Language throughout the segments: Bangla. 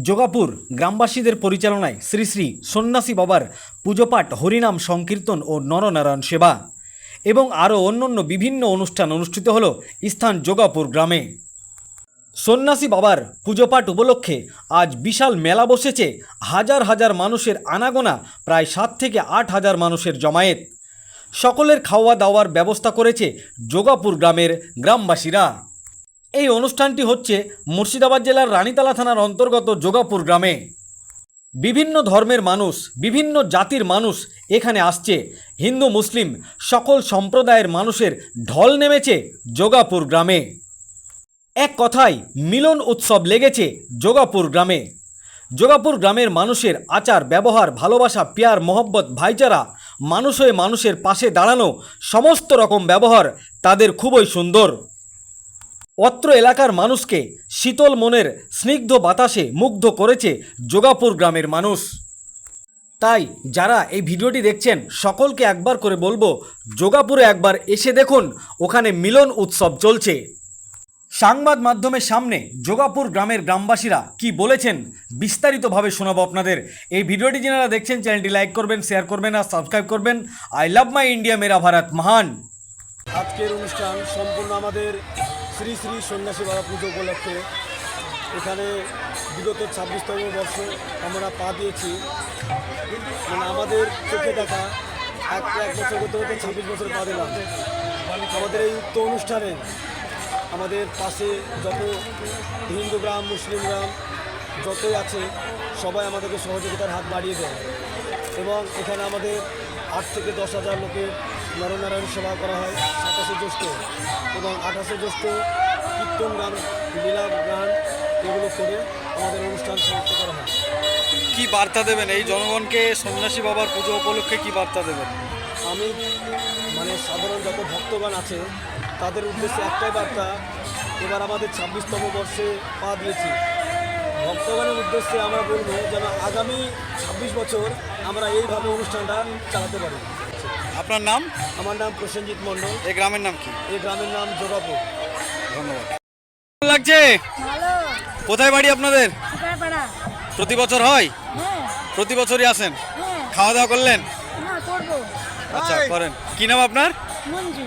যোগাপুর গ্রামবাসীদের পরিচালনায় শ্রী শ্রী সন্ন্যাসী বাবার পুজোপাঠ, হরিনাম সংকীর্তন ও নরনারায়ণ সেবা এবং আরও অন্যান্য বিভিন্ন অনুষ্ঠান অনুষ্ঠিত হল স্থান যোগাপুর গ্রামে। সন্ন্যাসী বাবার পুজোপাঠ উপলক্ষে আজ বিশাল মেলা বসেছে। হাজার হাজার মানুষের আনাগোনা, প্রায় 7 থেকে 8 হাজার মানুষের জমায়েত। সকলের খাওয়া দাওয়ার ব্যবস্থা করেছে যোগাপুর গ্রামের গ্রামবাসীরা। এই অনুষ্ঠানটি হচ্ছে মুর্শিদাবাদ জেলার রানীতলা থানার অন্তর্গত যোগাপুর গ্রামে। বিভিন্ন ধর্মের মানুষ, বিভিন্ন জাতির মানুষ এখানে আসছে। হিন্দু মুসলিম সকল সম্প্রদায়ের মানুষের ঢল নেমেছে যোগাপুর গ্রামে। এক কথায় মিলন উৎসব লেগেছে যোগাপুর গ্রামে। যোগাপুর গ্রামের মানুষের আচার ব্যবহার, ভালোবাসা, প্যার মহব্বত, ভাইচারা, মানুষ হয়ে মানুষের পাশে দাঁড়ানো, সমস্ত রকম ব্যবহার তাদের খুবই সুন্দর। অত্র এলাকার মানুষকে শীতল মনের স্নিগ্ধ বাতাসে মুগ্ধ করেছে যোগাপুর গ্রামের মানুষ। তাই যারা এই ভিডিওটি দেখছেন সকলকে একবার করে বলবো, যোগাপুরে একবার এসে দেখুন, ওখানে মিলন উৎসব চলছে। সংবাদ মাধ্যমের সামনে যোগাপুর গ্রামের গ্রামবাসীরা কি বলেছেন বিস্তারিতভাবে শোনাবো আপনাদের। এই ভিডিওটি যারা দেখছেন চ্যানেলটি লাইক করবেন, শেয়ার করবেন আর সাবস্ক্রাইব করবেন। আই লাভ মাই ইন্ডিয়া, মেরা ভারত মহান। আজকের অনুষ্ঠান সম্পূর্ণ আমাদের শ্রী শ্রী সন্ন্যাসী বাবা পুজো উপলক্ষে। এখানে বিগত 26তম বর্ষ আমরা পা দিয়েছি। মানে আমাদের চোখে দেখা এক বছর হতে হতে 26 বছর পা দিলাম। আমাদের এই উক্ত অনুষ্ঠানে আমাদের পাশে যত হিন্দু গ্রাম, মুসলিম গ্রাম যতই আছে সবাই আমাদেরকে সহযোগিতার হাত বাড়িয়ে দেয় এবং এখানে আমাদের 8 থেকে 10 হাজার লোকের নরনারায়ণ সেবা করা হয় 27শে জ্যৈষ্ঠ এবং 28শে জ্যৈষ্ঠ কীর্তন গান, লীলা গান এগুলো করে আমাদের অনুষ্ঠান সমাপ্ত করা হয়। কি বার্তা দেবেন এই জনগণকে সন্ন্যাসী বাবার পুজো উপলক্ষে? কি বার্তা দেবেন? আমি মানে সাধারণ যত ভক্তগণ আছে তাদের উদ্দেশ্যে একটাই বার্তা, এবার আমাদের 26তম বর্ষে পা দিয়েছি। ভক্তগণের উদ্দেশ্যে আমরা বলবো যেন আগামী 26 বছর আমরা এইভাবে অনুষ্ঠানটা চালাতে পারি। আপনার নাম? আমার নাম প্রসেনজিৎ মণ্ডল। এই গ্রামের নাম কি? এই গ্রামের নাম যোগাপুর। ধন্যবাদ। কেমন লাগছে? ভালো। কোথায় বাড়ি আপনাদের? কোথায়পাড়া? প্রতি বছর হয়? হ্যাঁ। প্রতি বছরই আসেন? হ্যাঁ। খাওয়া দাওয়া করলেন? না, করবো। আচ্ছা, করেন। কি নাম আপনার? মঞ্জু।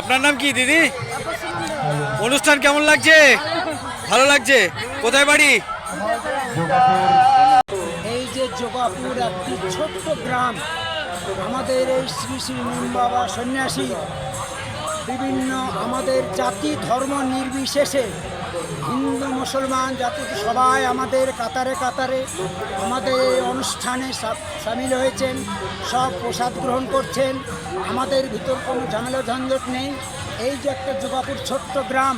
আপনার নাম কি দিদি? তাপসী মণ্ডল। অনুষ্ঠান কেমন লাগছে? ভালো লাগছে। কোথায় বাড়ি? এই যে যোগাপুর একটি ছোট্ট গ্রাম, আমাদের এই শ্রী শ্রী নিম বাবা সন্ন্যাসী বিভিন্ন আমাদের জাতি ধর্ম নির্বিশেষে হিন্দু মুসলমান জাতি সবাই আমাদের কাতারে কাতারে আমাদের এই অনুষ্ঠানে সামিল হয়েছেন। সব প্রসাদ গ্রহণ করছেন। আমাদের ভিতর কোনো ঝামেলা ঝঞ্ঝট নেই। এই যে একটা যোগাপুর ছোট্ট গ্রাম,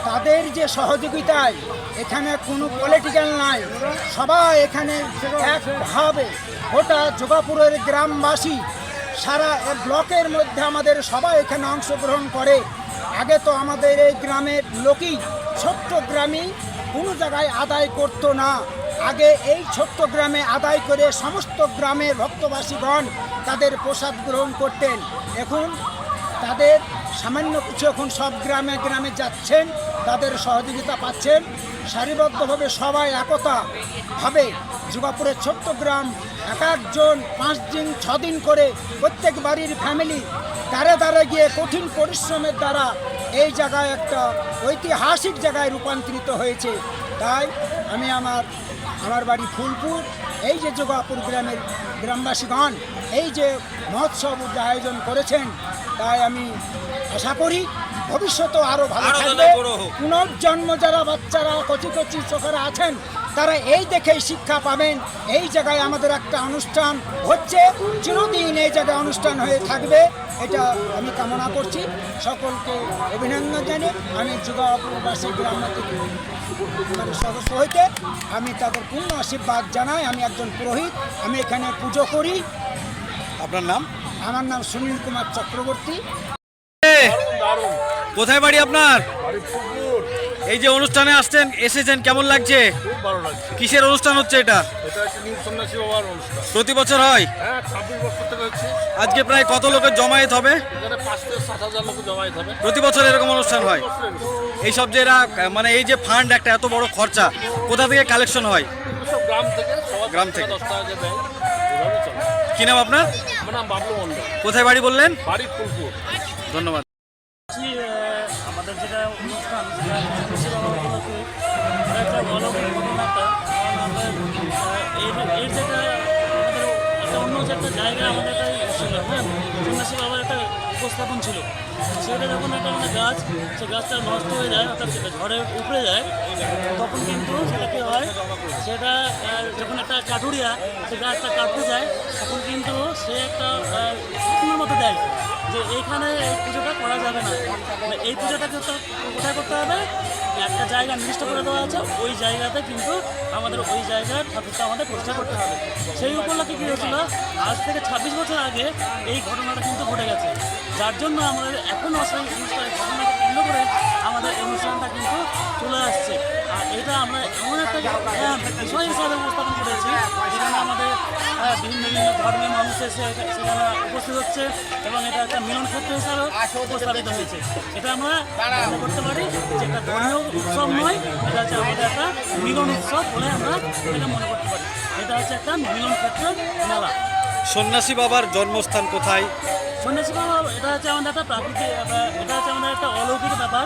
তাদের যে সহযোগিতায় এখানে কোনো পলিটিক্যাল নাই, সবাই এখানে একভাবে গোটা যোগাপুরের গ্রামবাসী সারা ব্লকের মধ্যে আমাদের সবাই এখানে অংশগ্রহণ করে। আগে তো আমাদের এই গ্রামের লোকই ছোট্ট গ্রামে কোনো জায়গায় আদায় করতো না। আগে এই ছোট্ট গ্রামে আদায় করে সমস্ত গ্রামের ভক্তবাসীগণ তাদের প্রসাদ গ্রহণ করতেন। এখন তাদের সামান্য কিছু এখন সব গ্রামে গ্রামে যাচ্ছেন, তাদের সহযোগিতা পাচ্ছেন। সারিবদ্ধভাবে সবাই একতাভাবে যোগাপুরের ছোট্ট গ্রাম এক একজন 5 দিন 6 দিন করে প্রত্যেক বাড়ির ফ্যামিলি দ্বারে দ্বারে গিয়ে কঠিন পরিশ্রমের দ্বারা এই জায়গায় একটা ঐতিহাসিক জায়গায় রূপান্তরিত হয়েছে। তাই আমি আমার বাড়ি ফুলপুর, এই যে যোগাপুর গ্রামের গ্রামবাসীগণ এই যে মহোৎসব আয়োজন করেছেন, তাই আমি আশা করি ভবিষ্যতেও আরও ভালো থাকবে। পুনর্জন্ম যারা বাচ্চারা কচি কচি চোখেরা আছেন তারা এই দেখেই শিক্ষা পাবেন। এই জায়গায় আমাদের একটা অনুষ্ঠান হচ্ছে, চিরদিন এই জায়গায় অনুষ্ঠান হয়ে থাকবে, এটা আমি কামনা করছি। সকলকে অভিনন্দন জানিয়ে আমি যোগাপুরবাসী গ্রামবাসী সদস্য হইতে আমি তাদের পূর্ণ আশীর্বাদ জানাই। আমি একজন পুরোহিত, আমি এখানে পুজো করি। আপনার নাম? আমার নাম সুনীল কুমার চক্রবর্তী। কোথায় বাড়ি আপনার? এই যে অনুষ্ঠানে এসেছেন কেমন লাগছে? খুব ভালো লাগছে। কিসের অনুষ্ঠান হচ্ছে এটা? এটা হচ্ছে নিউ সন্ন্যাসী বাবার অনুষ্ঠান। প্রতি বছর হয়? হ্যাঁ, 26 বছর থেকে হচ্ছে। আজকে প্রায় কত লোকের জমায়েত হবে? এখানে 5 থেকে 7 হাজার লোক জমায়েত হবে। প্রতি বছর এরকম অনুষ্ঠান হয়? এইসব যে এরা মানে এই যে ফান্ড, একটা এত বড় খরচা, কোথা থেকে কালেকশন হয়? সব গ্রাম থেকে সবার গ্রাম থেকে। 10 টাকা করে দেয়, এভাবে চলে। কি নাম আপনার? আমার নাম বাবলু মন্ডল, কোথায় বাড়ি বললেন? বাড়ি ফুলপুর। ধন্যবাদ। আমাদের যেটা অনুষ্ঠান সেটা খুশি বাবা উপলক্ষে এটা একটা অলৌকিক ঘটনাটা এর যেটা আমাদের একটা অন্য যে একটা জায়গা আমাদের একটা ছিল, হ্যাঁ, সন্ন্যাসী বাবার একটা উপস্থাপন ছিল। সেটা যখন একটা মানে গাছ, সে গাছটা নষ্ট হয়ে যায় অর্থাৎ সেটা ঝড়ে উপড়ে যায়, তখন কিন্তু সেটা কী হয়, সেটা যখন একটা কাঠুরিয়া সে গাছটা কাটতে যায় তখন কিন্তু সে একটা হুকুমের মতো দেয় যে এইখানে এই পুজোটা করা যাবে না, মানে এই পুজোটা কোথায় করতে হবে, একটা জায়গা নির্দিষ্ট করে দেওয়া আছে, ওই জায়গাতে কিন্তু আমাদের ওই জায়গার ঠাকুরটা আমাদের প্রতিষ্ঠা করতে হবে। সেই উপলক্ষে কী হয়েছিল, আজ থেকে 26 বছর আগে এই ঘটনাটা কিন্তু ঘটে গেছে, যার জন্য আমাদের এখনও সেই অনুষ্ঠানের ঘটনাকে কেন্দ্র করে আমাদের এই অনুষ্ঠানটা কিন্তু চলে আসছে। আর এটা আমরা এমন একটা বিষয় হিসাবে উপস্থাপন করেছি যেখানে আমাদের বিভিন্ন বিভিন্ন ধর্মের মানুষ এসে সেখানে উপস্থিত হচ্ছে এবং এটা একটা মিলন ক্ষেত্র হিসাবে উপস্থাপিত হয়েছে। এটা আমরা মনে করতে পারি যে একটা ধর্মীয় উৎসব নয়, এটা হচ্ছে আমাদের একটা মিলন উৎসব বলে আমরা এটা মনে করতে পারি। এটা হচ্ছে একটা মিলন ক্ষেত্রের মেলা। সন্ন্যাসী বাবার জন্মস্থান কোথায়? সন্ন্যাসী বাবা এটা হচ্ছে আমাদের একটা প্রাকৃতিক, এটা হচ্ছে আমাদের একটা অলৌকিক ব্যাপার,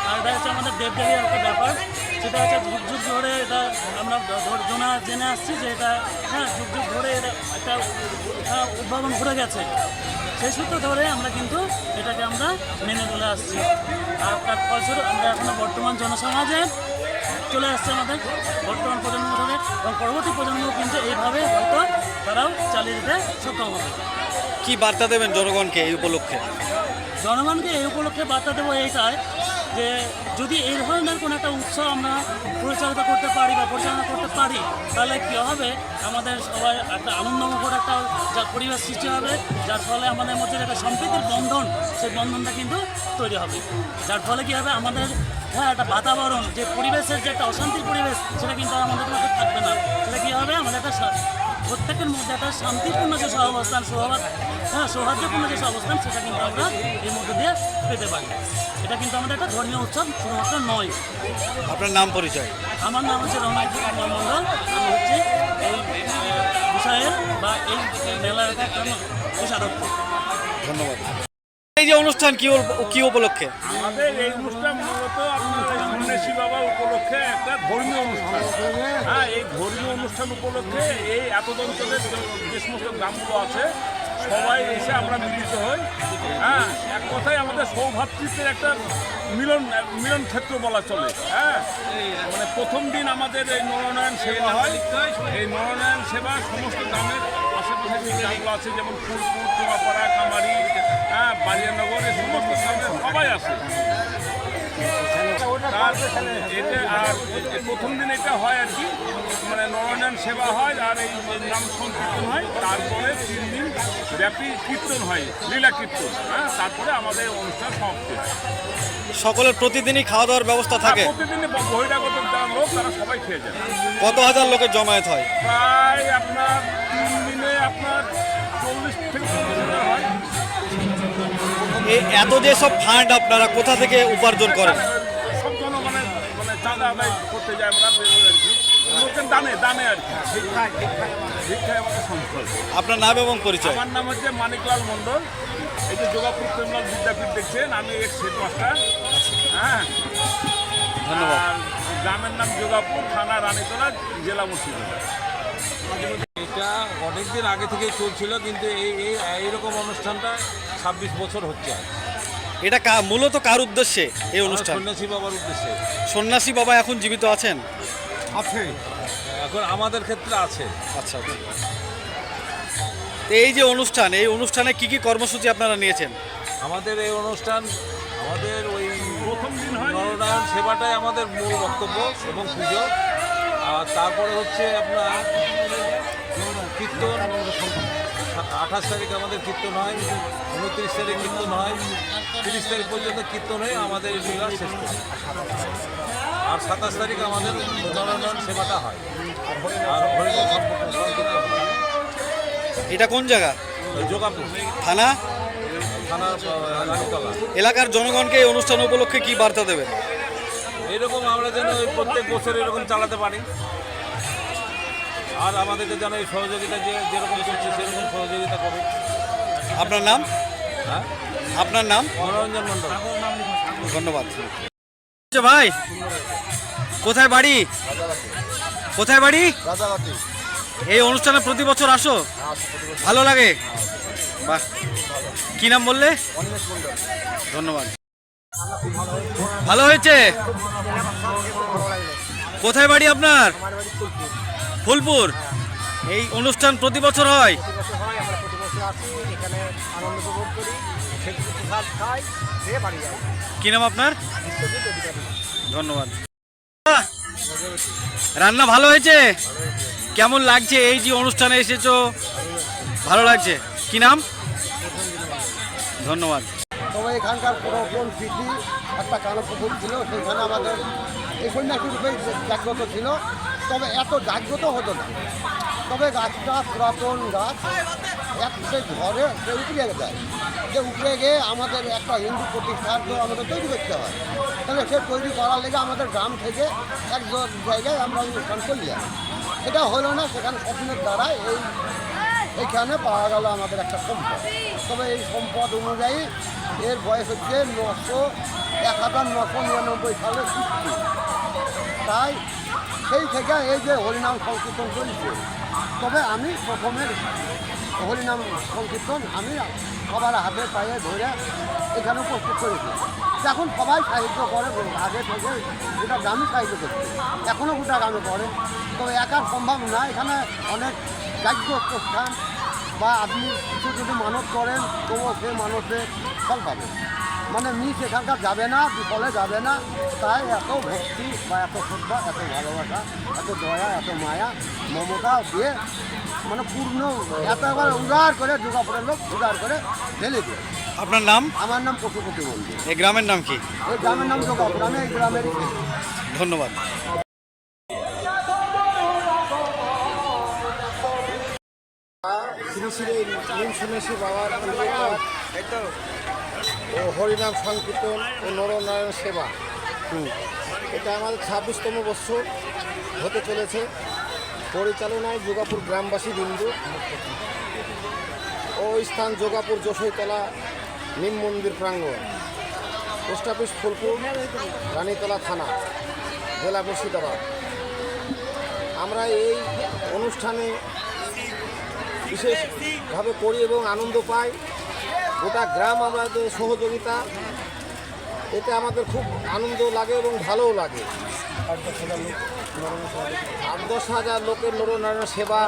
আর এটা হচ্ছে আমাদের দেবদেবীর একটা ব্যাপার। সেটা হচ্ছে যুগ যুগ ধরে এটা আমরা জেনে আসছি যে এটা যুগ যুগ ধরে এটা একটা উদ্ভাবন ঘটে গেছে। সেই সূত্র ধরে আমরা কিন্তু এটাকে আমরা মেনে চলে আসছি। আর তার ফলস্বরূপ আমরা এখনও বর্তমান জনসমাজে চলে আসছে আমাদের বর্তমান প্রজন্ম ধরে, এবং পরবর্তী প্রজন্মও কিন্তু এইভাবে হয়তো তারাও চালিয়ে যেতে সক্ষম হবে। কি বার্তা দেবেন জনগণকে এই উপলক্ষে? জনগণকে এই উপলক্ষে বার্তা দেবো এইটাই যে যদি এই ধরনের কোনো একটা উৎসব আমরা পরিচালিত করতে পারি বা পরিচালনা করতে পারি, তাহলে কী হবে, আমাদের সবাই একটা আনন্দমুখর একটা যা পরিবেশ সৃষ্টি হবে, যার ফলে আমাদের মধ্যে একটা সম্প্রীতির বন্ধন, সেই বন্ধনটা কিন্তু তৈরি হবে। যার ফলে কী হবে, আমাদের একটা বাতাবরণ, যে পরিবেশের যে একটা অশান্তির পরিবেশ, সেটা কিন্তু আর আমাদের মধ্যে থাকবে না। সেটা কী হবে, আমাদের একটা প্রত্যেকের মধ্যে একটা শান্তিপূর্ণ যে সহাবস্থান, সৌহার্দ্যপূর্ণ যে অবস্থান, সেটা কিন্তু আমরা এর মধ্যে দিয়ে পেতে পারি। এটা কিন্তু আমাদের একটা ধর্মীয় উৎসব শুধুমাত্র নয়। আপনার নাম পরিচয়? আমার নাম হচ্ছে রমেশ কুমার মণ্ডল। আমি হচ্ছে এই বিষয়ের বা এই মেলার একটা কোষাধ্যক্ষ। ধন্যবাদ। এই যে অনুষ্ঠান কি উপলক্ষে? আমাদের এই অনুষ্ঠান মূলত আপনার এই সন্ন্যাসী বাবা উপলক্ষে একটা ধর্মীয় অনুষ্ঠান। হ্যাঁ, এই ধর্মীয় অনুষ্ঠান উপলক্ষে এই এতদ অঞ্চলের যে সমস্ত গ্রামগুলো আছে সবাই এসে আমরা মিলিত হই। হ্যাঁ, এক কথায় আমাদের সৌভাতৃত্বের একটা মিলন ক্ষেত্র বলা চলে। হ্যাঁ, মানে প্রথম দিন আমাদের এই নরনারায়ণ সেবা হয়। এই নরনারায়ণ সেবা সমস্ত গ্রামের আশেপাশে যে গ্রামগুলো আছে, যেমন ফুলপুর, চুয়াপাড়া, কামারি, হ্যাঁ, বারিয়ানগর, এই সমস্ত গ্রামের সবাই আসে। এটা আর প্রথম দিন এটা হয় আর কি, মানে নরনারায়ণ সেবা হয় আর এই নাম সংকীর্তন হয়। তারপরে 3 দিন ব্যাপী কীর্তন হয়, লীলা কীর্তন। হ্যাঁ, তারপরে আমাদের অনুষ্ঠান সমাপ্তি হয়। সকলের প্রতিদিনই খাওয়া দাওয়ার ব্যবস্থা থাকে? প্রতিদিনই বহিরাগত যারা লোক তারা সবাই খেয়ে যায়। কত হাজার লোকের জমায়েত হয়? প্রায় আপনার 3 দিনে আপনার 40 থেকে 50 হাজার হয়। এই এত যে সব ফান্ড আপনারা কোথা থেকে উপার্জন করেন? সব জনগণের মানে চাঁদা আদায় করতে যায় আমরা বেরোয় আর কি, লোকের দানে আর কি, ভিক্ষায় আমাদের সম্পদ। আপনার নাম এবং পরিচয়? আমার নাম হচ্ছে মানিকলাল মণ্ডল। এই যে যোগাপুর প্রেমলাল বিদ্যাপীঠ দেখছেন, আমি এক্স হেডমাস্টার। হ্যাঁ, ধন্যবাদ। আর গ্রামের নাম যোগাপুর, থানা রানীতলা, জেলা মুর্শিদাবাদ। এটা অনেক দিন আগে থেকেই চলছিল, কিন্তু এইরকম অনুষ্ঠানটা 26 বছর হচ্ছে। এটা মূলত কার উদ্দেশ্যে এই অনুষ্ঠান? সন্ন্যাসী বাবার উদ্দেশ্যে। সন্ন্যাসী বাবা এখন জীবিত আছেন? আছে, এখন আমাদের ক্ষেত্রে আছে। আচ্ছা আচ্ছা। তো এই যে অনুষ্ঠান, এই অনুষ্ঠানে কি কি কর্মসূচি আপনারা নিয়েছেন? আমাদের এই অনুষ্ঠান, আমাদের ওই প্রথম দিন হয় নরনারায়ণ সেবাটাই আমাদের মূল বক্তব্য এবং পুজো। আর তারপরে হচ্ছে আপনার কীর্তন। 28 তারিখ আমাদের কীর্তন হয়, 29 তারিখ কীর্তন হয়, 30 তারিখ পর্যন্ত কীর্তন হয়ে আমাদের এই মেলা শেষ করি। আর 27 তারিখ আমাদের নরনারায়ণ সেবাটা হয়, আর হরিনাম সংকীর্তন হয়। এটা কোন জায়গা? যোগাপুর থানা রানীতলা। এলাকার জনগণকে এই অনুষ্ঠান উপলক্ষে কি বার্তা দেবেন? এইরকম আমরা যেন প্রত্যেক বছর এরকম চালাতে পারি। আর আমাদেরকে যেন এই সহযোগিতা যেরকম করছে সেরকম সহযোগিতা করুক। আপনার নাম? হ্যাঁ, আপনার নাম? মনোরঞ্জন মণ্ডল। ধন্যবাদ। আচ্ছা ভাই, কোথায় বাড়ি? কোথায় বাড়ি? রাজাবাটি। এই অনুষ্ঠানে প্রতি বছর আসো? ভালো লাগে? বাহ, কি নাম বললে? ধন্যবাদ। ভালো হয়েছে? কোথায় বাড়ি আপনার? ফুলপুর। এই অনুষ্ঠান প্রতি বছর হয়? কি নাম আপনার? ধন্যবাদ। রান্না ভালো হয়েছে? কেমন লাগছে এই যে অনুষ্ঠানে এসেছো? ভালো লাগছে। কি নাম? ধন্যবাদ। তবে এখানকার পুরাতন স্মৃতি একটা কানপুকুর ছিল, সেখানে আমাদের এই সন্ন্যাসী রূপে জাগ্রত ছিল, তবে এত জাগ্রত হতো না। তবে গাছটা পুরাতন গাছ, সে ঘরে সে উপড়ে যায়, যে উপড়ে গিয়ে আমাদের একটা হিন্দু প্রতিষ্ঠান তো আমাদের তৈরি করতে হয়। তাহলে সে তৈরি করার লেগে আমাদের গ্রাম থেকে এক জায়গায় আমরা অনুষ্ঠান করি। এটা হলো না, সেখানে স্বপ্নের দ্বারা এইখানে পাওয়া গেল আমাদের একটা সম্পদ। তবে এই সম্পদ অনুযায়ী এর বয়স হচ্ছে 1999 সালের সৃষ্টি। তাই সেই থেকে এই যে হরিনাম সংকীর্তন চলছে। তবে আমি প্রথমের হরিনাম সংকীর্তন আমি সবার হাতে পায়ে ধরে এখানে উপস্থিত করেছি। এখন সবাই সাহিত্য করে, আগে থেকে গোটা গ্রামে সাহিত্য করছে, এখনও গোটা গ্রামে করে। তো একা সম্ভব না, এখানে অনেক যাজ্ঞ অনুষ্ঠান বা আপনি কিছু যদি মানত করেন তবুও সে মানুষে ফল পাবে। মানে মিস এখানকার যাবে না, বিফলে যাবে না। তাই এত ভক্তি বা এত শ্রদ্ধা, এত ভালোবাসা, এত দয়া, এত মায়া, মমতা দিয়ে মানে পূর্ণ এত একবার উদার করে দুর্গাপুরের লোক উদার করে ঢেলে দিয়ে। আপনার নাম? আমার নাম পশুপতি মন্দির। এই গ্রামের নাম কি? এই গ্রামের নাম দুর্গাপুর, আমি এই গ্রামেরই। ধন্যবাদ। শ্রী শ্রী নীল সন্ন্যাসী বাবার ও হরিনাম সংকীর্তন ও নরনারায়ণ সেবা, এটা আমাদের 26তম বৎসর হতে চলেছে। পরিচালনায় যোগাপুর গ্রামবাসী বিন্দু ও স্থান যোগাপুর যশোইতলা নিম মন্দির প্রাঙ্গণ, পোস্ট অফিস ফুলপুর, রানীতলা থানা, জেলা মুর্শিদাবাদ। আমরা এই অনুষ্ঠানে বিশেষভাবে করি এবং আনন্দ পাই। গোটা গ্রাম আমাদের সহযোগিতা, এতে আমাদের খুব আনন্দ লাগে এবং ভালোও লাগে। 8-10 হাজার লোকের নরনারায়ণ সেবা,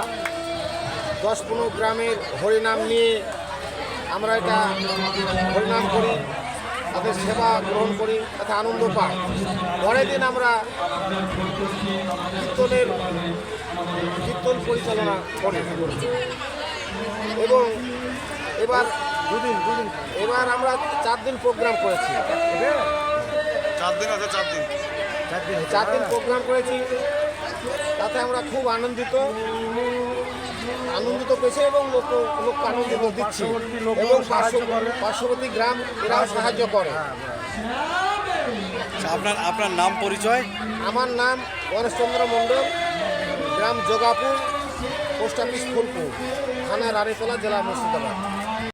10-15 গ্রামের হরিনাম নিয়ে আমরা এটা হরিনাম করি, তাদের সেবা গ্রহণ করি, তাতে আনন্দ পাই। পরের দিন আমরা কীর্তন পরিচালনা করি এবং এবার এবার আমরা 4 দিন প্রোগ্রাম করেছি। 4 দিন প্রোগ্রাম করেছি, তাতে আমরা খুব আনন্দিত পেয়েছি এবং লোককে আনন্দিত দিচ্ছি এবং পার্শ্ববর্তী গ্রাম এরাও সাহায্য করে। আপনার নাম পরিচয়? আমার নাম গণেশচন্দ্র মণ্ডল, গ্রাম যোগাপুর, পোস্ট অফিস ফুলপুর, থানা রানীতলা, জেলা মুর্শিদাবাদ।